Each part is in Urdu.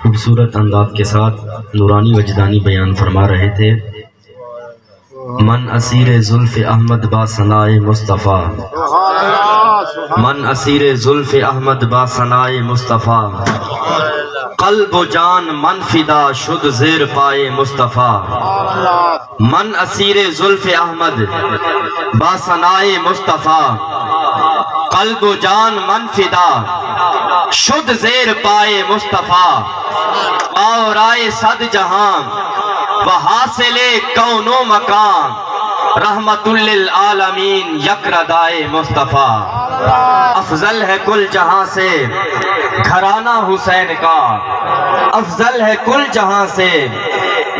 خوبصورت انداز کے ساتھ نورانی وجدانی بیان فرما رہے تھے۔ من اسیر زلف احمد با ثنائے مصطفیٰ، من اسیر زلف احمد با ثنائے مصطفیٰ، قلب و جان من فدا شد زیر پائے مصطفیٰ۔ من اسیر زلف احمد با ثنائے مصطفیٰ، قلب و جان من فدا شد زیر پائے مصطفیٰ۔ اور آئے صد جہاں و حاصل کون و مکان، رحمت للعالمین یک ردائے مصطفیٰ۔ افضل ہے کل جہاں سے گھرانہ حسین کا، افضل ہے کل جہاں سے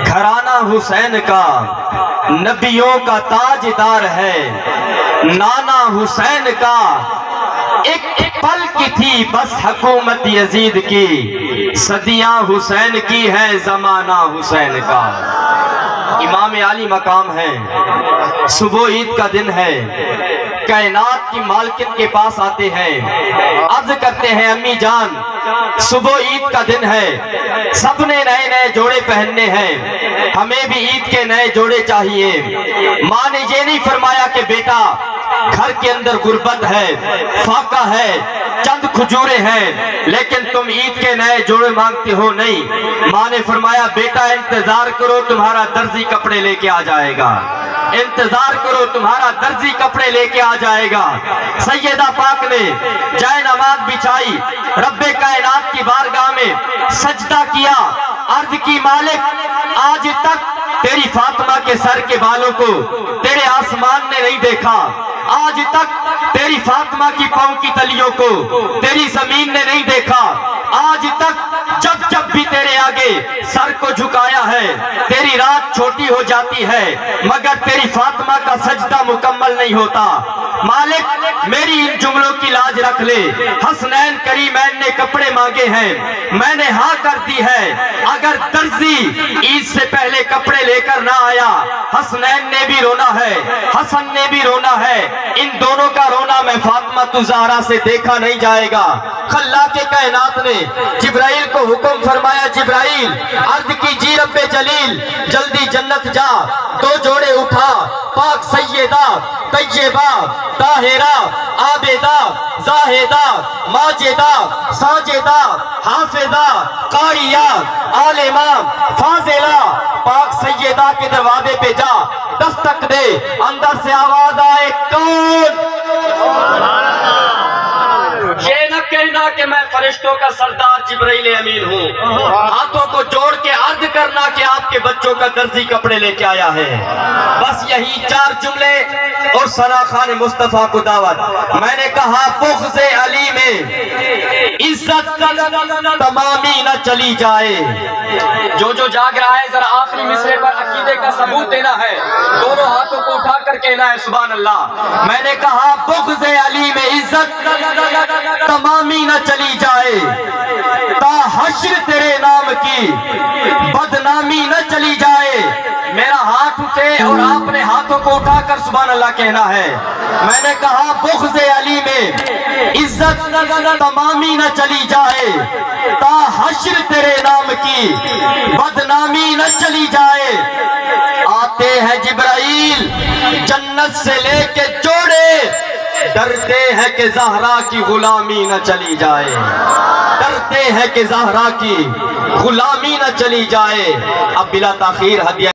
گھرانہ حسین کا، نبیوں کا تاجدار ہے نانا حسین کا۔ ایک پل کی تھی بس حکومت یزید کی، صدیاں حسین کی ہے زمانہ حسین کا۔ امام عالی مقام ہے، صبح عید کا دن ہے، کائنات کی مالکن کے پاس آتے ہیں، عرض کرتے ہیں امی جان صبح عید کا دن ہے، سب نے نئے نئے جوڑے پہننے ہیں، ہمیں بھی عید کے نئے جوڑے چاہیے۔ ماں نے یہ نہیں فرمایا کہ بیٹا گھر کے اندر غربت ہے، فاقہ ہے، چند کھجورے ہیں، لیکن تم عید کے نئے جوڑے مانگتے ہو، نہیں۔ ماں نے فرمایا بیٹا انتظار کرو تمہارا درزی کپڑے لے کے آ جائے گا، انتظار کرو تمہارا درزی کپڑے لے کے آ جائے گا۔ سیدہ پاک نے جائے نماز بچھائی، رب کائنات کی بارگاہ میں سجدہ کیا، عرض کی مالک آج تک تیری فاطمہ کے سر کے بالوں کو تیرے آسمان نے نہیں دیکھا، آج تک تیری فاطمہ کی پاؤں کی تلیوں کو تیری زمین نے نہیں دیکھا، آج تک جب جب بھی تیرے آگے سر کو جھکایا ہے تیری رات چھوٹی ہو جاتی ہے، مگر تیری فاطمہ کا سجدہ مکمل نہیں ہوتا۔ مالک میری ان جملوں کی لاج رکھ لے، حسنین کریمین نے کپڑے مانگے ہیں، میں نے ہاں کر دی ہے، اگر درزی عید سے پہلے کپڑے لے کر نہ آیا حسنین نے بھی رونا ہے، حسن نے بھی رونا ہے، ان دونوں کا رونا میں فاطمہ الزہرا سے دیکھا نہیں جائے گا۔ خلاق کائنات نے جبرائیل کو حکم فرمایا، جبرائیل عرض کیجیے رب جلیل جلدی جنت جا، دو جوڑے اٹھا، پاک سیدہ طیبہ طاہرہ عابدہ زاہدہ ماجدہ ساجدہ حافظہ قاریہ عالمہ فاضلہ پاک سیدہ کے دروازے پہ جا، دستک دے، اندر سے آواز آئے کون؟ یہ نہ کہنا کہ میں فرشتوں کا سردار جبرائیل امین ہوں، ہاتھوں کو جوڑ کے عرض کرنا کہ آپ کے بچوں کا درزی کپڑے لے کے آیا ہے۔ بس یہی چار جملے اور ثنا خان مصطفیٰ کو دعوت۔ میں نے کہا بغض علی میں عزت تمامی نہ چلی جائے۔ جو جاگ رہا ہے ذرا آخری مصرے پر عقیدے کا ثبوت دینا ہے، دونوں ہاتھوں کو اٹھا کر کہنا ہے سبحان اللہ۔ میں نے کہا بغض علی میں عزت تمامی نہ چلی جائے، تا حشر تیرے نام کی بدنامی نہ چلی جائے۔ میرا ہاتھ اٹھے اور آپ نے ہاتھوں کو اٹھا کر سبحان اللہ کہنا ہے۔ میں نے کہا بغض علی میں عزت تمامی نہ چلی جائے، تا حشر تیرے نام کی بدنامی نہ چلی جائے۔ آتے ہیں جبرائیل جنت سے لے کے جوڑے، ڈرتے ہیں کہ زہرا کی غلامی نہ چلی جائے، ڈرتے ہیں کہ زہرا کی غلامی نہ چلی جائے۔ اب بلا تاخیر ہدیہ